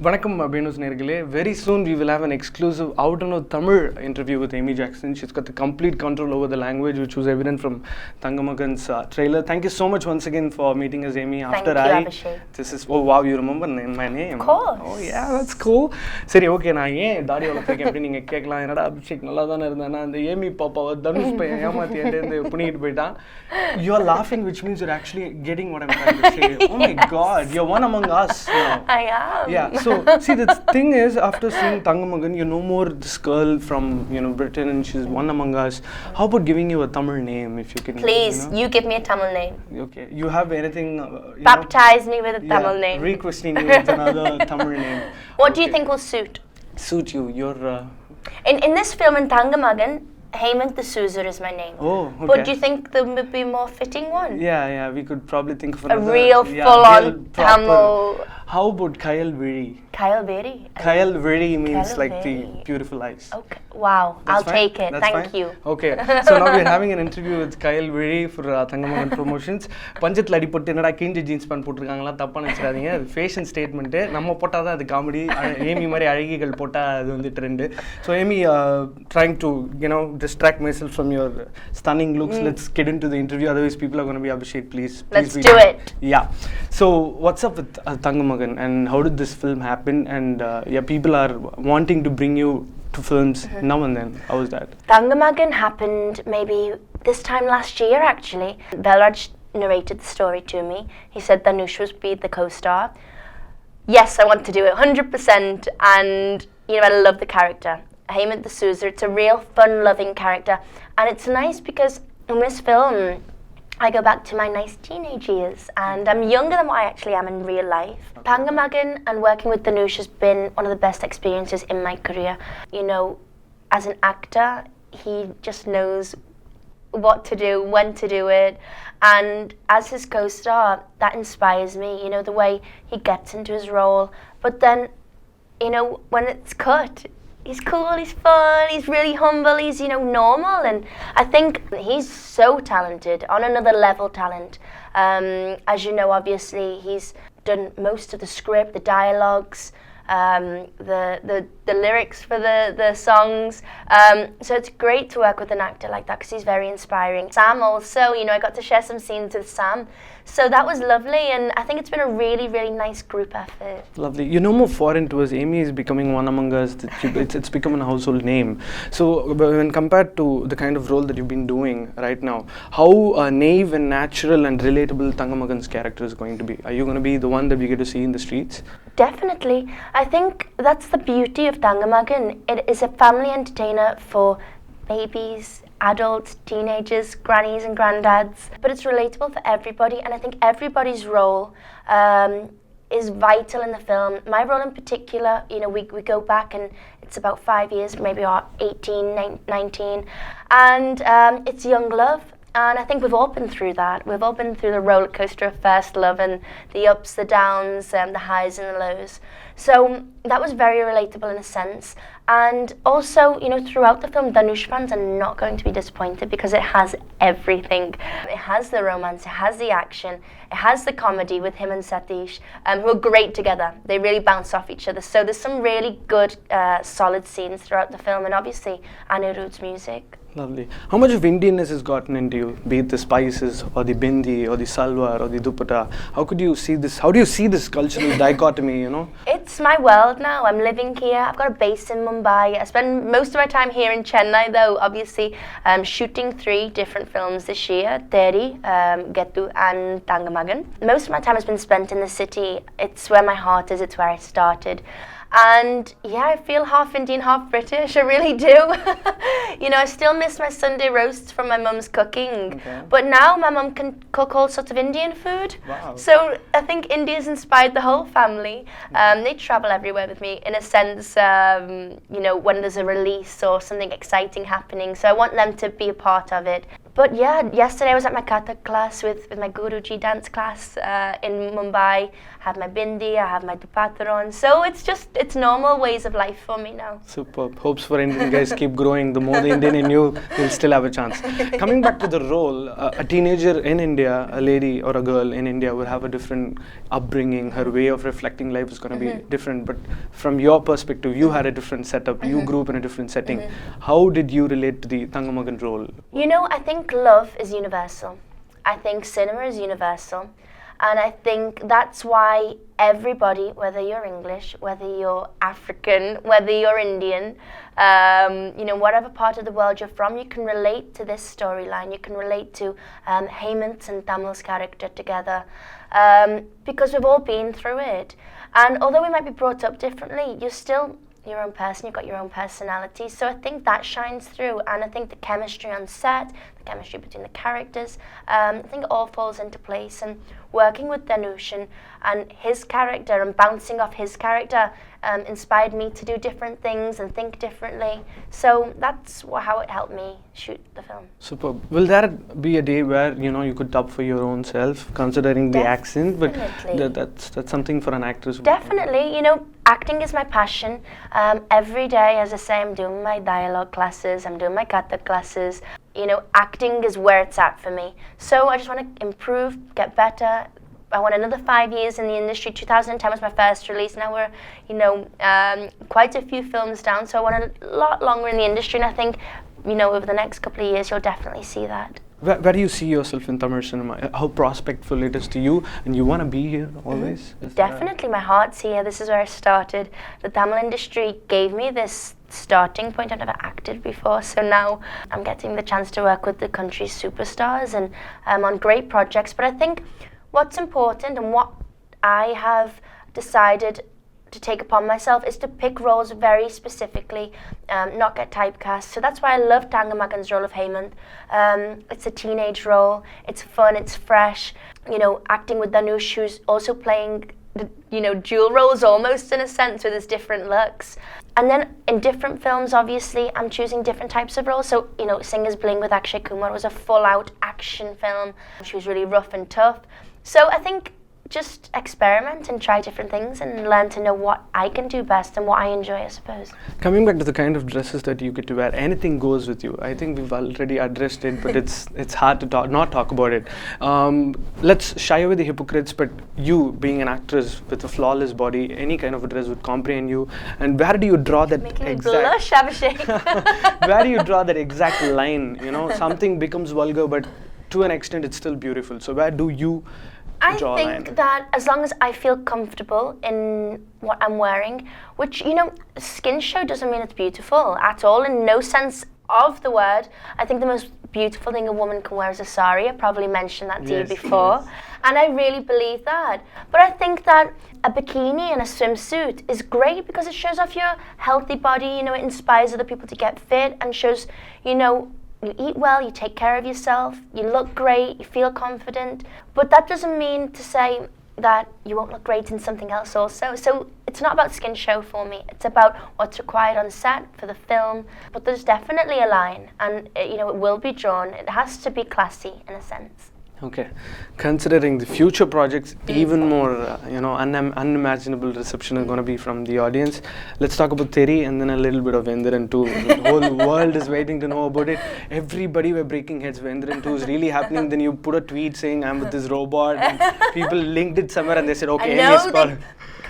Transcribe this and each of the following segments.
Vanakkam Venus நேர்களே. Very soon we will have an exclusive out and out Tamil interview with Amy Jackson. She's got the complete control over the language, which was evident from Thangamagan's trailer. Thank you so much once again for meeting us, Amy. After Thank you, Abhishek. This is wow, you remember my name? Of course. Oh yeah, that's cool. சரி okay, நான் ஏன் தாடி வளர்த்துருக்கேன் அப்படி நீங்கள் கேட்கலாம். என்னடா அபிஷேக் நல்லா தானே இருந்தேன்னா அந்த ஏமி பாப்பாவை தனுஷ் பையன் ஏமாற்றி என்கிட்ட புனிக்கிட்டு போயிட்டான். You are laughing, which means you're actually getting what I'm trying to say. Oh my God, you're one among us now. I am. Yeah. So see, the thing is, after seeing Thangamagan, you know more this girl from Britain, and she's one among us. How about giving you a Tamil name, if you can? Please, you give me a Tamil name. Okay. You have anything? Baptize me with a Tamil name. Rechristening you with another Tamil name. What do you think will suit? Suit you. You're. In this film, in Thangamagan, Hemant D'Souza is my name. Oh, okay. But do you think there would be more fitting one? Yeah. We could probably think of another. A real full-on Tamil. How about Kayal Viri? Kayal Viri. Kayal Viri means Kayal like Viri. the beautiful eyes. Okay. Wow. That's I'll fine? take it. That's Thank fine? you. Okay. So now we're having an interview with Kayal Viri for Thangamagan Promotions. பஞ்சத்தில் அடிப்பட்டு என்னடா கிஞ்சி jeans pant போட்டிருக்காங்களா தப்பாக நினச்சிடாதீங்க. அது fashion statement. நம்ம போட்டால் தான் அது காமெடி. ஏமி மாதிரி அழகிகள் போட்டால் அது வந்து trend. So Amy, trying to distract myself from your stunning looks. Let's get into the interview. Otherwise people are going to be Abhishek, please Let's do it. Yeah. So what's up with Thangamagan, and how did this film happen? And people are wanting to bring you to films now and then. How was that? Thangamagan happened maybe this time last year, actually. Belraj narrated the story to me. He said Dhanush was be the co-star. Yes, I want to do it 100%, and I love the character. Hemant D'Souza, it's a real fun-loving character, and it's nice because in this film I go back to my nice teenage years, and I'm younger than what I actually am in real life. Thangamagan and working with Dhanush has been one of the best experiences in my career. As an actor, he just knows what to do, when to do it, and as his co-star, that inspires me, the way he gets into his role. But then, when it's cut, he's cool, he's fun, he's really humble, he's, normal, and I think he's so talented, on another level talent. As you know, obviously, he's done most of the script, the dialogues, the lyrics for the songs. So it's great to work with an actor like that because he's very inspiring. Sam also, I got to share some scenes with Sam. So that was lovely, and I think it's been a really, really nice group effort. Lovely. No more foreign to us. Amy is becoming one among us. It's become a household name. So when compared to the kind of role that you've been doing right now, how naive and natural and relatable Thangamagan's character is going to be? Are you going to be the one that we get to see in the streets? Definitely. I think that's the beauty of Thangamagan. It is a family entertainer for babies, adults, teenagers, grannies and granddads, but it's relatable for everybody, and I think everybody's role is vital in the film. My role in particular, we go back and it's about 5 years, maybe 18, 19, and it's young love. And I think we've all been through that. We've all been through the roller coaster of first love and the ups, the downs, the highs and the lows. So that was very relatable in a sense. And also, throughout the film, Dhanush fans are not going to be disappointed because it has everything. It has the romance, it has the action, it has the comedy with him and Satish, who are great together. They really bounce off each other. So there's some really good, solid scenes throughout the film, and obviously Anirudh's music. Lovely. How much of Indianness has gotten into you, be it the spices or the bindi or the salwar or the dupatta? How do you see this cultural dichotomy, It's my world now. I'm living here. I've got a base in Mumbai. I spend most of my time here in Chennai, though, obviously, shooting 3 different films this year, Teri, Gettu and Thangamagan. Most of my time has been spent in the city. It's where my heart is. It's where I started. And I feel half Indian, half British. I really do. I still miss my Sunday roasts from my mum's cooking. Okay. But now my mum can cook all sorts of Indian food. Wow. So I think India's inspired the whole family. They travel everywhere with me in a sense, when there's a release or something exciting happening. So I want them to be a part of it. But yeah, yesterday I was at my Kathak class with my Guruji dance class in Mumbai. I have my bindi, I have my dupatta on. So it's normal ways of life for me now. Superb. Hopes for Indian guys keep growing. The more the Indian in you, you'll still have a chance. Coming back to the role, a teenager in India, a lady or a girl in India will have a different upbringing. Her way of reflecting life is going to be different. But from your perspective, you had a different setup. You grew up in a different setting. How did you relate to the Thangamagan role? You know, I think love is universal. I think cinema is universal. And I think that's why everybody, whether you're English, whether you're African, whether you're Indian, you know, whatever part of the world you're from, you can relate to this storyline. You can relate to Hemant and Tamil's character together because we've all been through it. And although we might be brought up differently, you're still your own person, you've got your own personality. So I think that shines through, and I think the chemistry on set, the chemistry between the characters, I think it all falls into place. And working with Dhanush and his character and bouncing off his character inspired me to do different things and think differently. So that's how it helped me shoot the film. Superb. Will there be a day where, you know, you could dub for your own self, considering the accent? But that's something for an actress. Definitely. You know, acting is my passion. Every day, as I say, I'm doing my dialogue classes, I'm doing my Kathak classes. You know, acting is where it's at for me. So I just want to improve, get better. I want another 5 years in the industry. 2010 was my first release. Now we're, you know, quite a few films down. So I want a lot longer in the industry. And I think, you know, over the next couple of years, you'll definitely see that. Where do you see yourself in Tamil cinema? How prospectful it is to you, and you want to be here always? Definitely, my heart's here. This is where I started. The Tamil industry gave me this starting point. I've never acted before, so now I'm getting the chance to work with the country's superstars and on great projects. But I think what's important and what I have decided to take upon myself is to pick roles very specifically, not get typecast. So that's why I love Thangamagan's role of Hemant. It's a teenage role, it's fun, it's fresh. You know, acting with Dhanush, who's also playing, you know, dual roles almost in a sense with his different looks. And then in different films, obviously, I'm choosing different types of roles. So, you know, Singer's Bling with Akshay Kumar was a full-out action film. She was really rough and tough. So I think just experiment and try different things and learn to know what I can do best and what I enjoy, I suppose. Coming back to the kind of dresses that you get to wear, anything goes with you. I think we've already addressed it, but it's hard to not talk about it. Let's shy away the hypocrites, but you, being an actress with a flawless body, any kind of a dress would comprehend you. And where do you draw that exact... blush, Abhishek. Where do you draw that exact line? You know, something becomes vulgar, but to an extent, it's still beautiful. So where do you... I think that as long as I feel comfortable in what I'm wearing, which, you know, skin show doesn't mean it's beautiful at all, in no sense of the word. I think the most beautiful thing a woman can wear is a sari. I probably mentioned that to you before. Yes. And I really believe that. But I think that a bikini and a swimsuit is great because it shows off your healthy body, you know, it inspires other people to get fit and shows, you know, you eat well, you take care of yourself, you look great, you feel confident. But that doesn't mean to say that you won't look great in something else also. So it's not about skin show for me. It's about what's required on set for the film. But there's definitely a line, and you know, it will be drawn. It has to be classy in a sense. Okay, considering the future projects, even more, you know, unimaginable reception is going to be from the audience. Let's talk about Theri and then a little bit of Vendiran 2. The whole world is waiting to know about it. Everybody were breaking heads. Vendiran 2 is really happening. Then you put a tweet saying, I'm with this robot. And people linked it somewhere and they said, okay, Amy's called.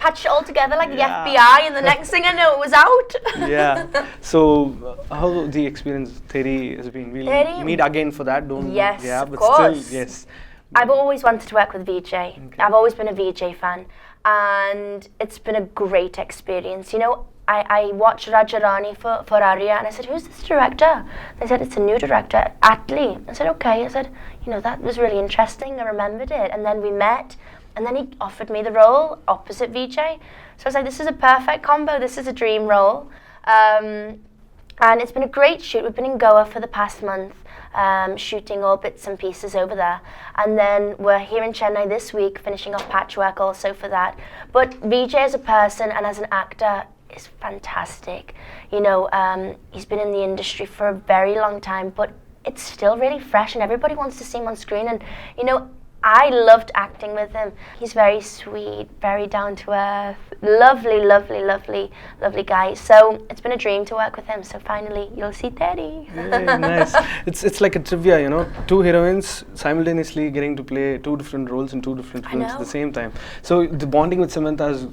Patched it all together like the FBI, and the next thing I know, it was out. Yeah. So, how the experience Theri has been? We'll meet again for that, don't we? Yes, yeah, of but course. Still, yes. I've always wanted to work with VJ. Okay. I've always been a VJ fan, and it's been a great experience. You know, I watched Raja Rani for Arya, and I said, who's this director? They said, it's a new director, Atlee. I said, okay. I said, you know, that was really interesting. I remembered it. And then we met. And then he offered me the role opposite VJ. So I was like, this is a perfect combo. This is a dream role. And it's been a great shoot. We've been in Goa for the past month, shooting all bits and pieces over there. And then we're here in Chennai this week, finishing off patchwork also for that. But VJ as a person and as an actor is fantastic. You know, he's been in the industry for a very long time, but it's still really fresh and everybody wants to see him on screen. And, you know, I loved acting with him. He's very sweet, very down to earth, lovely, lovely, lovely, lovely guy. So it's been a dream to work with him. So finally, you'll see Teddy. Yeah, nice. It's like a trivia, you know, two heroines simultaneously getting to play two different roles in two different films at the same time. So the bonding with Samantha has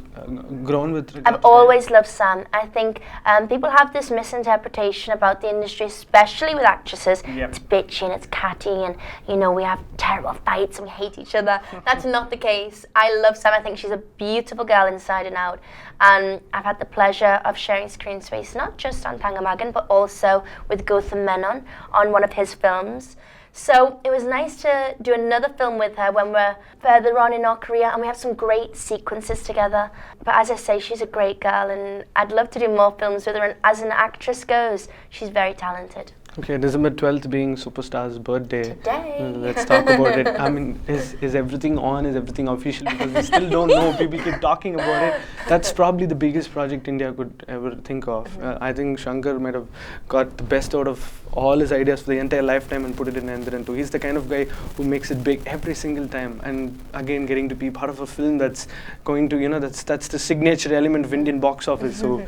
grown with. I've always loved Sam. I think people have this misinterpretation about the industry, especially with actresses. Yep. It's bitchy and it's catty, and you know we have terrible fights and we hate each other. That's not the case. I love Sam. I think she's a beautiful girl inside and out. And I've had the pleasure of sharing screen space not just on Tangamagan but also with Gautam Menon on one of his films. So it was nice to do another film with her when we're further on in our career, and we have some great sequences together. But as I say, she's a great girl and I'd love to do more films with her, and as an actress goes, she's very talented. Okay, December 12th being Superstar's birthday. Today. Let's talk about it. I mean, is everything on? Is everything official? Because we still don't know. People keep talking about it. That's probably the biggest project India could ever think of. I think Shankar might have got the best out of all his ideas for the entire lifetime and put it in Endiran 2. He's the kind of guy who makes it big every single time. And again, getting to be part of a film that's going to, you know, that's the signature element of Indian box office. So,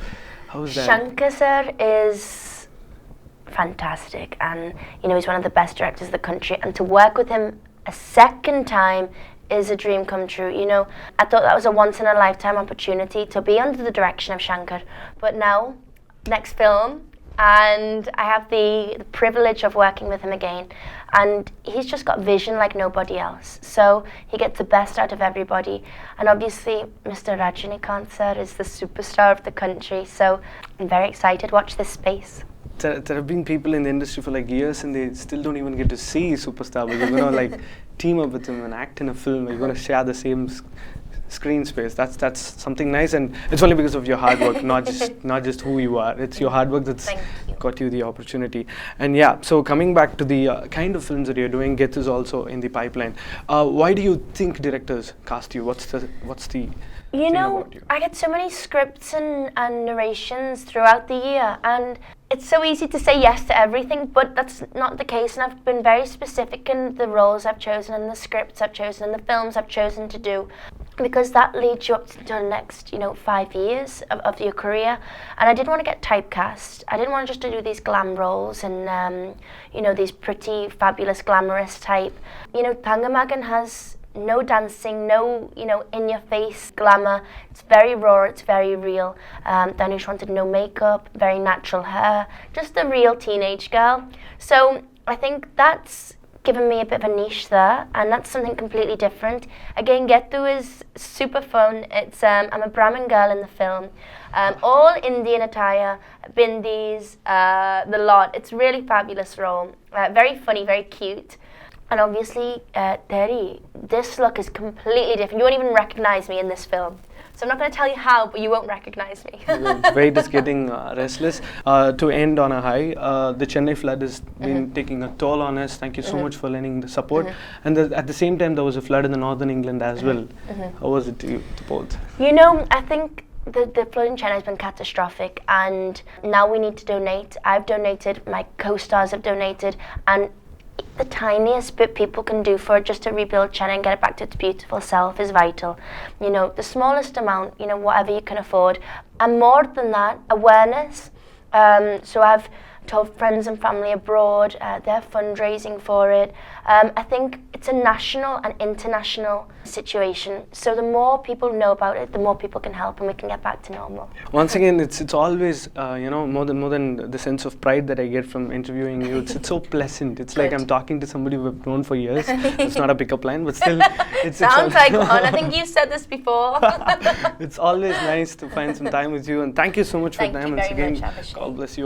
how's that? Shankar sir is fantastic, and you know he's one of the best directors of the country, and to work with him a second time is a dream come true. You know, I thought that was a once in a lifetime opportunity to be under the direction of Shankar, but now next film, and I have the privilege of working with him again, and he's just got vision like nobody else, so he gets the best out of everybody. And obviously Mr. Rajinikanth sir is the superstar of the country, so I'm very excited. Watch this space. There have been people in the industry for like years and they still don't even get to see Superstar, but you're gonna like team up with him and act in a film. You're gonna share the same screen space. That's something nice, and it's only because of your hard work, not just who you are. It's your hard work that's got you the opportunity. And yeah, so coming back to the kind of films that you're doing, Geth is also in the pipeline. Why do you think directors cast you? What's the You know, I get so many scripts and narrations throughout the year, and it's so easy to say yes to everything, but that's not the case. And I've been very specific in the roles I've chosen and the scripts I've chosen and the films I've chosen to do, because that leads you up to the next, 5 years of your career. And I didn't want to get typecast. I didn't want just to do these glam roles and, these pretty, fabulous, glamorous type. Tangamagan has no dancing, no, in-your-face glamour. It's very raw, it's very real. Dhanush wanted no makeup, very natural hair, just a real teenage girl. So I think that's given me a bit of a niche there, and that's something completely different. Again, Gethu is super fun. It's I'm a Brahmin girl in the film. All Indian attire, bindis, the lot. It's really fabulous role. Very funny, very cute. And obviously, Terry, this look is completely different. You won't even recognize me in this film. So I'm not going to tell you how, but you won't recognize me. The weight is getting restless. To end on a high, the Chennai flood has been taking a toll on us. Thank you so much for lending the support. And at the same time, there was a flood in the northern England as well. How was it to you, to both? I think the flood in China has been catastrophic, and now we need to donate. I've donated, my co-stars have donated, and the tiniest bit people can do for it just to rebuild Chennai and get it back to its beautiful self is vital. The smallest amount, whatever you can afford. And more than that, awareness. So I've told friends and family abroad, they're fundraising for it. I think it's a national and international situation. So the more people know about it, the more people can help, and we can get back to normal. Once again, it's always more than the sense of pride that I get from interviewing you. It's so pleasant. It's like I'm talking to somebody we've known for years. It's not a pickup line, but still, Sounds like one. I think you said this before. It's always nice to find some time with you, and thank you so much for the time. Thank you very much, God bless you.